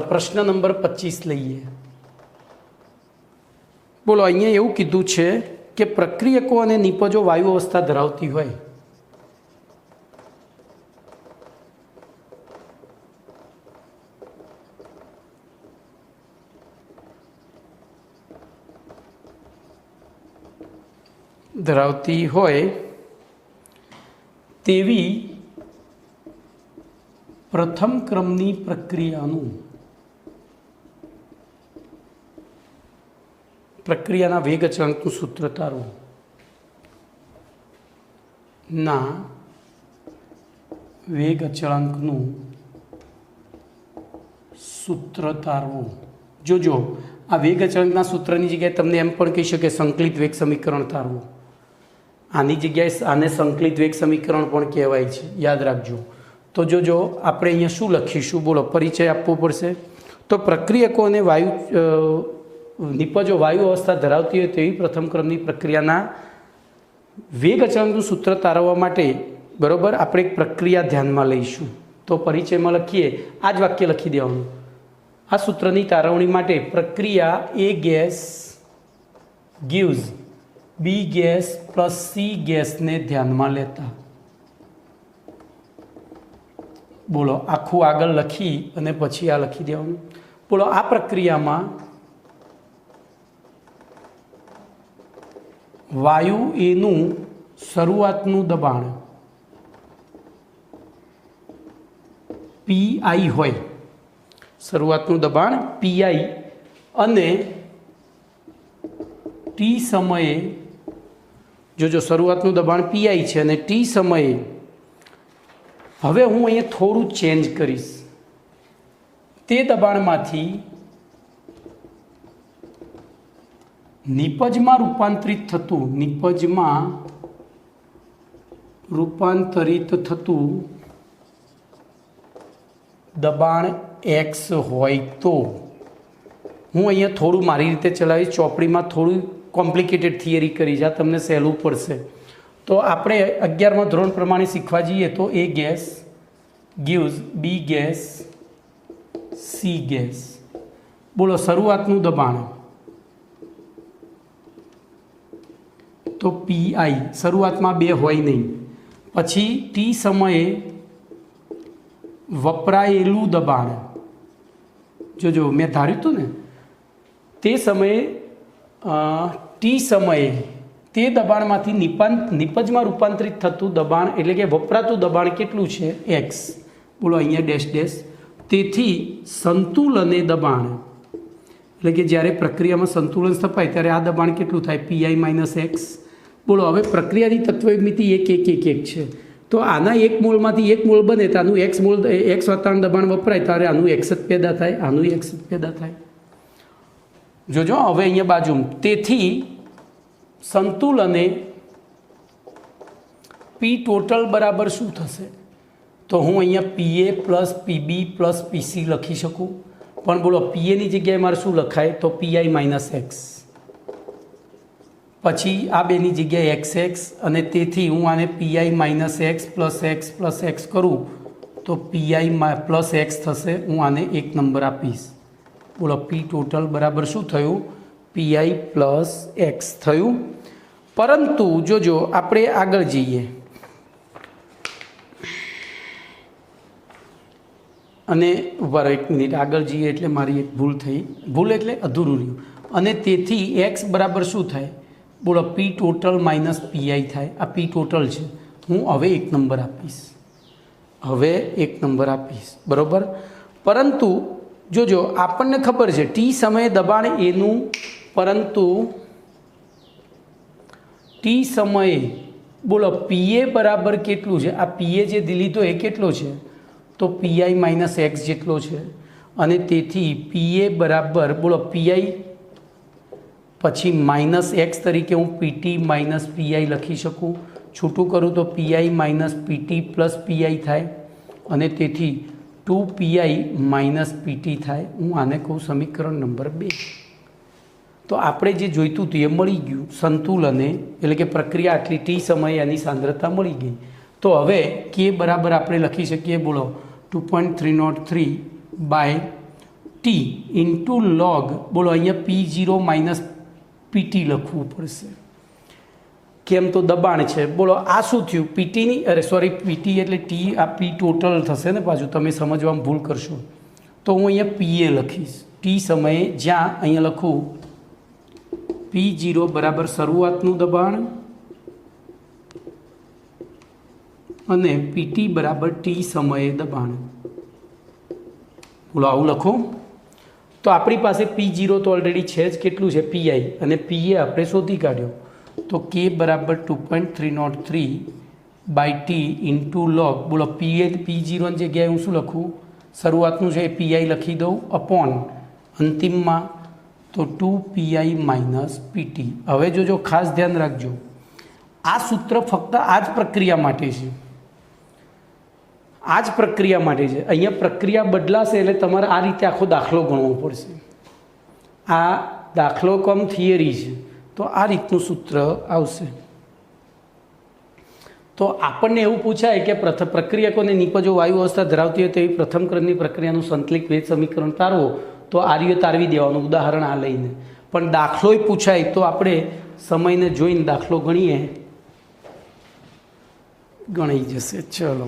પ્રશ્ન નંબર 25 લઈએ. બોલો અહીંયા એવું કીધું છે કે પ્રક્રિયકો અને નિપજો વાયુ અવસ્થા ધરાવતી હોય તેવી પ્રથમ ક્રમની પ્રક્રિયાના વેગ અચળાંકનું સૂત્ર તારવું. ના વેગ અચળાંકનું સૂત્ર તારવું. જોજો આ વેગ અચળાંકના સૂત્રની જગ્યાએ તમને એમ પણ કહી શકે સંકલિત વેગ સમીકરણ તારવું. આની જગ્યાએ આને સંકલિત વેગ સમીકરણ પણ કહેવાય છે, યાદ રાખજો. તો જોજો આપણે અહીંયા શું લખીશું, બોલો પરિચય આપવો પડશે. તો પ્રક્રિયકો અને નિપજો વાયુ અવસ્થા ધરાવતી હોય તેવી પ્રથમ ક્રમની પ્રક્રિયાના વેગ અચળાંકનું સૂત્ર તારવવા માટે બરાબર આપણે એક પ્રક્રિયા ધ્યાનમાં લઈશું. તો પરિચયમાં લખીએ, આ જ વાક્ય લખી દેવાનું. આ સૂત્રની તારવણી માટે પ્રક્રિયા એ ગેસ gives બી ગેસ પ્લસ સી ગેસને ધ્યાનમાં લેતા. બોલો આખું આગળ લખી અને પછી આ લખી દેવાનું. બોલો આ પ્રક્રિયામાં વાયુ એનું શરૂઆતનું દબાણ પીઆઈ હોય, શરૂઆતનું દબાણ પીઆઈ, અને ટી સમયે જોજો શરૂઆતનું દબાણ પીઆઈ છે અને ટી સમયે, હવે હું અહીંયા થોડું ચેન્જ કરીશ, તે દબાણમાંથી નિપજમાં રૂપાંતરિત થતું દબાણ એક્સ હોય તો હું અહીંયા થોડું મારી રીતે ચલાવીશ, ચોપડીમાં થોડું કોમ્પ્લિકેટેડ થિયરી કરીશ, આ તમને સહેલું પડશે. તો આપણે 11મા ધોરણ પ્રમાણે શીખવા જઈએ તો એ ગેસ gives બી ગેસ સી ગેસ. બોલો શરૂઆતનું દબાણ તો પીઆઈ, શરૂઆતમાં 2 હોય નહીં, પછી ટી સમયે વપરાયેલું દબાણ, જોજો મેં ધાર્યું હતું ને તે સમયે ટી સમયે તે દબાણમાંથી નિપજમાં રૂપાંતરિત થતું દબાણ એટલે કે વપરાતું દબાણ કેટલું છે એક્સ. બોલો અહીંયા ડેશ ડેશ. તેથી સંતુલને દબાણ એટલે કે જ્યારે પ્રક્રિયામાં સંતુલન સ્થપાય ત્યારે આ દબાણ કેટલું થાય પીઆઈ માઇનસ એક્સ. બોલો હવે પ્રક્રિયાની તત્વમિતિ 1 છે, તો આના એક મોલમાંથી 1 મોલ બને તો આનું એક્સ વાતાવરણ દબાણ વપરાય ત્યારે આનું એક્સ જ પેદા થાય, આનું એક્સ જ પેદા થાય. જોજો હવે અહીંયા બાજુ તેથી સંતુલને પી ટોટલ બરાબર શું થશે? તો હું અહીંયા પીએ પ્લસ પીબી પ્લસ પીસી લખી શકું, પણ બોલો પીએની જગ્યાએ મારે શું લખાય? તો પીઆઈ માઇનસ એક્સ, પછી આ બેની જગ્યાએ એક્સ એક્સ, અને તેથી હું આને PI minus x plus x કરું તો પીઆઈ પ્લસ એક્સ થશે. હું આને 1 નંબર આપીશ. બોલો પી ટોટલ બરાબર શું થયું? પીઆઈ પ્લસ એક્સ થયું. પરંતુ જોજો આપણે આગળ જઈએ અને એક મિનિટ આગળ જઈએ એટલે મારી એક ભૂલ થઈ. ભૂલ એટલે અધૂરું રહ્યું. અને તેથી એક્સ બરાબર શું થાય? બોલો પી ટોટલ માઇનસ પીઆઈ થાય. આ પી ટોટલ છે. હું હવે 1 નંબર આપીશ. બરાબર. પરંતુ જોજો આપણને ખબર છે ટી સમયે દબાણ એનું, પરંતુ ટી સમયે બોલો પીએ બરાબર કેટલું છે? આ પીએ જે લીધો એ કેટલો છે? તો પીઆઈ માઇનસ એક્સ જેટલો છે. અને તેથી પીએ બરાબર બોલો પીઆઈ પછી માઇનસ એક્સ તરીકે હું પીટી માઇનસ પીઆઈ લખી શકું. છૂટું કરું તો PI minus PT plus PI થાય, અને તેથી 2 પીઆઈ માઇનસ પીટી થાય. હું આને કહું સમીકરણ નંબર 2. તો આપણે જે જોઈતું હતું એ મળી ગયું. સંતુલને એટલે કે પ્રક્રિયા આટલી ટી સમયે એની સાંદ્રતા મળી ગઈ. તો હવે કે બરાબર આપણે લખી શકીએ બોલો 2.303 બાય ટી ઇન્ટુ લોગ બોલો અહીંયા P0 માઇનસ પીટી લખવું પડશે. કેમ? તો દબાણ છે. બોલો આ શું થયું? પીટી એટલે ટી, આ પી ટોટલ થશે ને પાછું, તમે સમજવામાં ભૂલ કરશો. તો હું અહીંયા પીએ લખીશ ટી સમયે, જ્યાં અહીંયા લખું P0 બરાબર શરૂઆતનું દબાણ અને પીટી બરાબર ટી સમયે દબાણ. બોલો આવું લખો. તો આપણી પાસે P0 તો ઓલરેડી છે જ. કેટલું છે? પીઆઈ. અને પીએ આપણે શોધી કાઢ્યો. તો કે બરાબર 2.303 બાય ટી ઇન્ટુ લોગ બોલો P0ની જગ્યાએ હું શું લખું? શરૂઆતનું છે એ પીઆઈ લખી દઉં અપોન અંતિમમાં તો 2 પીઆઈ માઇનસ પીટી. હવે જોજો ખાસ ધ્યાન રાખજો, આ સૂત્ર ફક્ત આ જ પ્રક્રિયા માટે છે. અહીંયા પ્રક્રિયા બદલાશે એટલે તમારે આ રીતે આખો દાખલો ગણવો પડશે. આ દાખલો કમ થિયરી છે, તો આ રીતનું સૂત્ર આવશે. તો આપણને એવું પૂછાય કે પ્રક્રિયકોને નિપજો વાયુ અવસ્થા ધરાવતી હોય તેવી પ્રથમ ક્રમની પ્રક્રિયાનું સંકલિત વેદ સમીકરણ તારવો, તો આર્ય તારવી દેવાનું. ઉદાહરણ આ લઈને પણ દાખલોય પૂછાય તો આપણે સમયને જોઈને દાખલો ગણાઈ જશે. ચલો,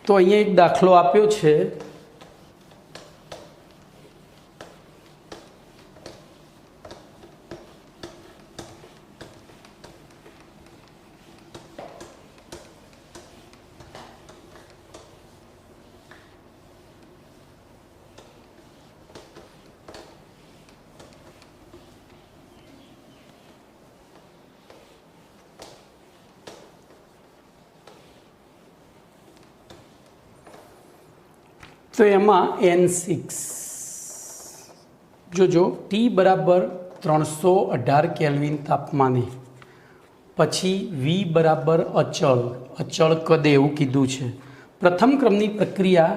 તો અહીંયા એક દાખલો આપ્યો છે. તો એમાં N6 જોજો ટી બરાબર 318 કેલ્વિન તાપમાને, પછી વી બરાબર અચળ કદે એવું કીધું છે. પ્રથમ ક્રમની પ્રક્રિયા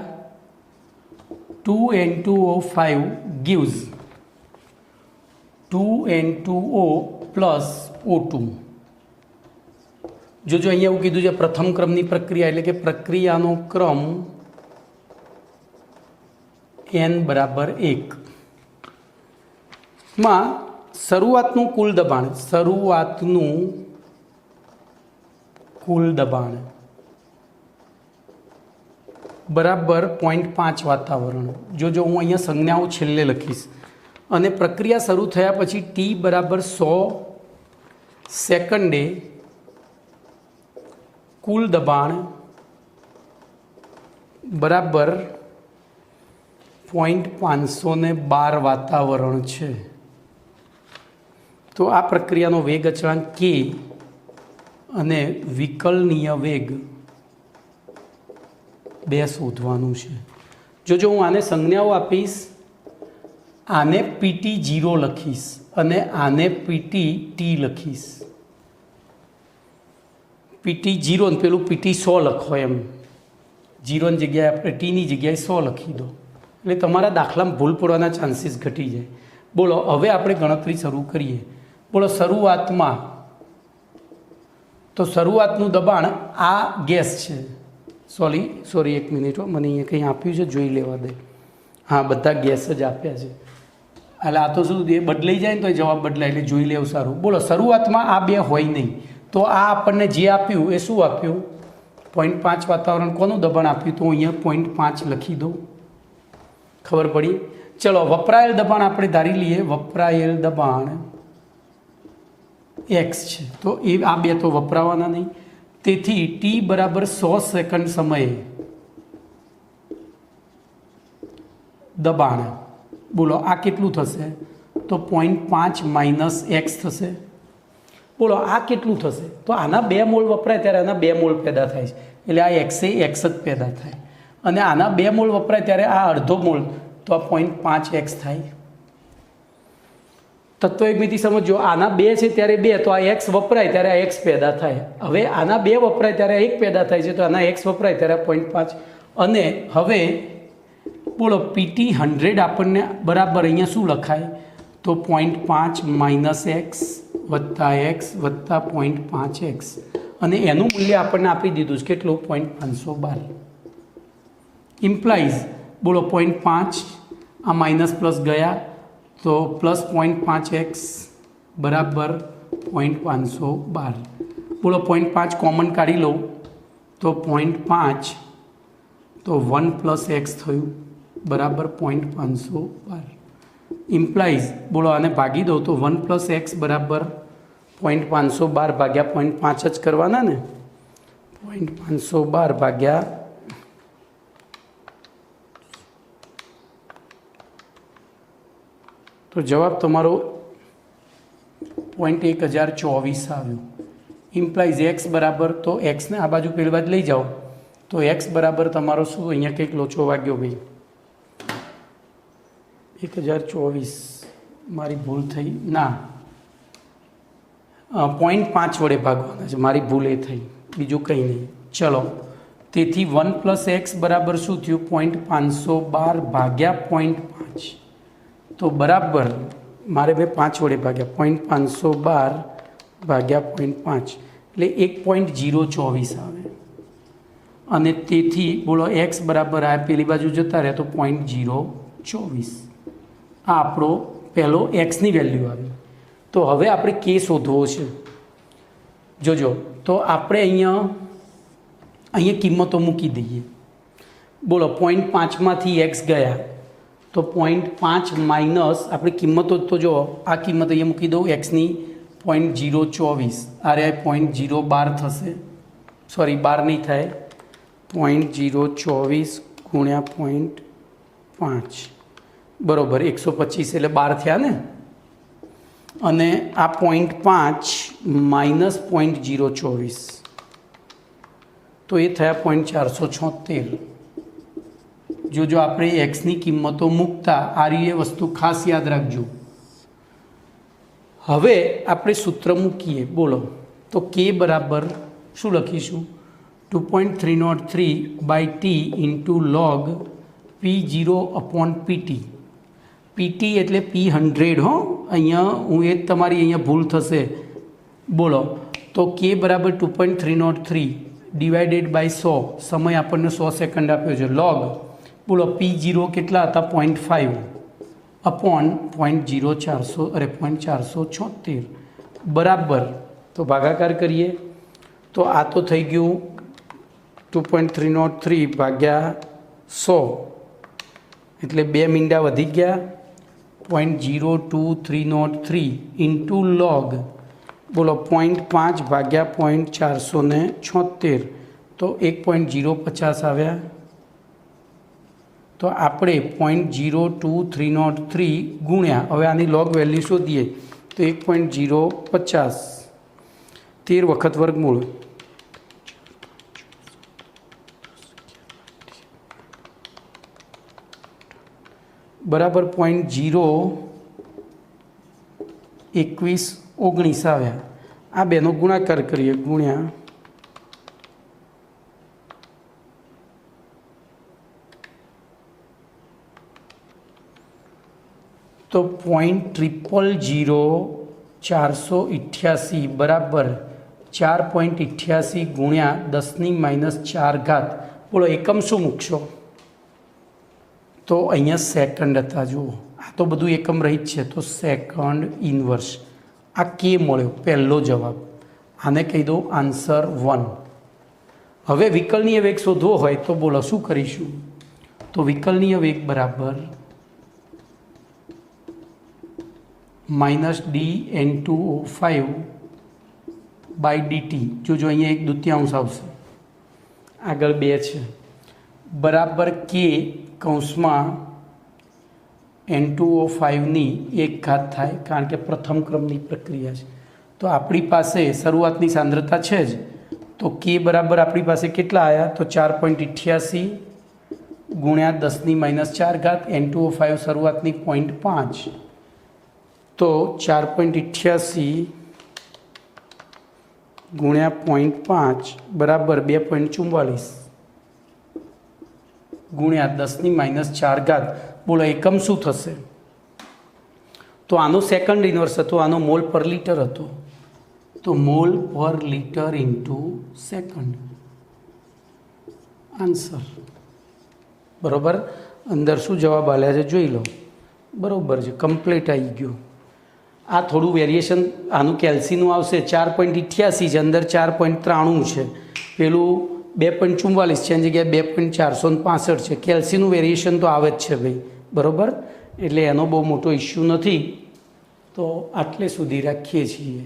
2N2O5 gives 2N2O plus O2. જોજો અહીંયા એવું કીધું છે પ્રથમ ક્રમની પ્રક્રિયા એટલે કે પ્રક્રિયાનો ક્રમ n બરાબર 1 માં શરૂઆતનું કુલ દબાણ બરાબર 0.5 વાતાવરણ. જોજો હું અહીંયા સંજ્ઞાઓ છેલ્લે લખીશ. અને પ્રક્રિયા શરૂ થયા પછી ટી બરાબર 100 સેકન્ડે કુલ દબાણ બરાબર 512 વાતાવરણ છે. તો આ પ્રક્રિયાનો વેગ અચળાંક કે અને વિકલનીય વેગ 2 શોધવાનું છે. જોજો હું આને સંજ્ઞાઓ આપીશ. આને PT0 લખીશ અને આને PT લખીશ. PT 0 ને પેલું PT 100 લખો એમ, 0 ની જગ્યાએ આપણે ટીની જગ્યાએ 100 લખી દો એટલે તમારા દાખલામાં ભૂલ પડવાના ચાન્સીસ ઘટી જાય. બોલો હવે આપણે ગણતરી શરૂ કરીએ. બોલો શરૂઆતમાં, તો શરૂઆતનું દબાણ આ ગેસ છે. સોરી એક મિનિટ, મને અહીંયા કંઈ આપ્યું છે જોઈ લેવા દે. હા, બધા ગેસ જ આપ્યા છે. એટલે આ તો શું એ બદલાઈ જાય ને તો જવાબ બદલાય એટલે જોઈ લેવું સારું. બોલો શરૂઆતમાં આ બે હોય નહીં, તો આ આપણને જે આપ્યું એ શું આપ્યું? 0.5 વાતાવરણ. કોનું દબાણ આપ્યું? તો અહીંયા 0.5 લખી દો, ખબર પડી. ચલો વપરાયેલ દબાણ આપણે ધારી લઈએ. વપરાયેલ દબાણ x છે, તો એ આ બે તો વપરાવાના નહીં. તેથી t બરાબર 100 સેકન્ડ સમયે દબાણ, બોલો આ કેટલું થશે? તો 0.5 માઇનસ x થશે. બોલો આ કેટલું થશે? તો આના 2 મોલ વપરાય ત્યારે આના 2 મોલ પેદા થાય છે, એટલે આ x એ x જ પેદા થાય. અને આના 2 મોલ વપરાય ત્યારે આ અડધો મોલ, તો આ 0.5x થાય. તત્વ એકમિતિ સમજો, આના 2 છે ત્યારે 2, તો આ x વપરાય ત્યારે આ x પેદા થાય. હવે આના 2 વપરાય ત્યારે 1 પેદા થાય છે, તો આના x વપરાય ત્યારે 0.5. અને હવે બોલો PT 100 આપણને બરાબર અહીંયા શું લખાય? તો 0.5 માઇનસ x વત્તા x વત્તા 0.5x, અને એનું મૂલ્ય આપણને આપી દીધું છે કેટલું? 0.512. ઇમ્પ્લાઇઝ બોલો 0.5 આ માઇનસ પ્લસ ગયા તો પ્લસ 0.5x બરાબર 0.512. બોલો 0.5 કોમન કાઢી લો તો 0.5, તો 1 પ્લસ x થયું બરાબર 0.512. ઇમ્પ્લાઇઝ બોલો આને ભાગી દો તો 1 પ્લસ x બરાબર 0.512 ભાગ્યા 0.5 જ કરવાના ને. 0.512 ભાગ્યા તો જવાબ તમારો 0.1024 આવ્યો. ઇમ્પ્લાઇઝ x બરાબર, તો x ને આ બાજુ પેલી બાજુ લઈ જાઓ તો x બરાબર તમારો શું? અહીંયા કંઈક લોચો વાગ્યો ભાઈ, 1024 મારી ભૂલ થઈ ના, 0.5 વડે ભાગવાના છે, મારી ભૂલ એ થઈ, બીજું કંઈ નહીં. ચલો તેથી 1 પ્લસ x બરાબર શું થયું? 0.512 ભાગ્યા 0.5, તો બરાબર મારે ભાઈ 5 વડે ભાગ્યા 0.512 ભાગ્યા 0.5 એટલે 1.024 આવે. અને તેથી બોલો x બરાબર આ પેલી બાજુ જતા રહે તો 0.024. આ આપણો પહેલો એક્સની વેલ્યુ આવી. તો હવે આપણે કે શોધવો છે. જોજો, તો આપણે અહીંયા કિંમતો મૂકી દઈએ. બોલો 0.5માંથી એક્સ ગયા તો 0.5 માઇનસ આપણી કિંમતો તો જો આ કિંમત અહીંયા મૂકી દઉં એક્સની 0.024, અરે 0.012 થશે, સોરી 12 નહીં થાય, 0.024 ગુણ્યા 0.5 બરાબર 125 એટલે 12 થયા ને. અને આ 0.5 માઇનસ 0.024 તો એ થયા 0.476. જો આપણે એક્સની કિંમતો મૂકતા આ રીતે વસ્તુ ખાસ યાદ રાખજો. હવે આપણે સૂત્ર મૂકીએ. બોલો તો કે બરાબર શું લખીશું? 2.303 by T into log P0/PT. PT એટલે P100 હો, અહીંયા હું એ જ તમારી અહીંયા ભૂલ થશે. બોલો તો કે બરાબર 2.303 ડિવાઇડેડ બાય 100, સમય આપણને 100 સેકન્ડ આપ્યો છે. લોગ બોલો P0 કેટલા હતા? 0.5 અપોન 0.476 બરાબર, તો ભાગાકાર કરીએ તો આ તો થઈ ગયું 2.303 ભાગ્યા 100 એટલે 2 મીંડા વધી ગયા 0.02303 ઇન્ટુ લોગ બોલો 0.5 ભાગ્યા 0.476 તો 1.050 આવ્યા. તો આપણે 0.02303 ગુણ્યા, હવે આની લોગ વેલ્યુ શોધીએ તો 1.050, 13 વખત વર્ગમૂળ બરાબર 0.02119 આવ્યા. આ બેનો ગુણાકાર કરીએ ગુણ્યા તો 0.00488 બરાબર 4.88 ગુણ્યા 10⁻⁴ બોલો એકમ શું મૂકશો? તો અહીંયા સેકન્ડ હતા. જુઓ આ તો બધું એકમ રહિત છે, તો સેકન્ડ ઇન્વર્સ. આ કે મળ્યો પહેલો જવાબ. આને કહી દો આન્સર 1. હવે વિકલનીય વેગ શોધવો હોય તો બોલો શું કરીશું? તો વિકલનીય વેગ બરાબર -dN2O5/dt. જોજો અહીંયા 1/2 આવશે, આગળ 2 છે, બરાબર કે કૌંસમાં N2O5ની 1 ઘાત થાય, કારણ કે પ્રથમ ક્રમની પ્રક્રિયા છે. તો આપણી પાસે શરૂઆતની સાંદ્રતા છે જ, તો કે બરાબર આપણી પાસે કેટલા આવ્યા? તો 4.88 ગુણ્યા 10⁻⁴. N2O5 શરૂઆતની 0.5, તો 4.88 ગુણ્યા 0.5 બરાબર 2.44 ગુણ્યા 10⁻⁴. બોલો એકમ શું થશે? તો આનો સેકન્ડ ઇન્વર્સ હતો, આનો મોલ પર લિટર હતો, તો મોલ પર લિટર ઇન્ટુ સેકન્ડ. આન્સર બરાબર. અંદર શું જવાબ આલ્યા છે જોઈ લો. બરાબર છે, કમ્પ્લીટ આવી ગયું. આ થોડું વેરિએશન આનું કેલ્સીનું આવશે. 4.88 છે, અંદર 4.93 છે, પેલું 2.44 છે, એની જગ્યાએ 2.465 છે. કેલ્સીનું વેરિએશન તો આવે જ છે ભાઈ, બરાબર. એટલે એનો બહુ મોટો ઇસ્યુ નથી. તો આટલે સુધી રાખીએ છીએ.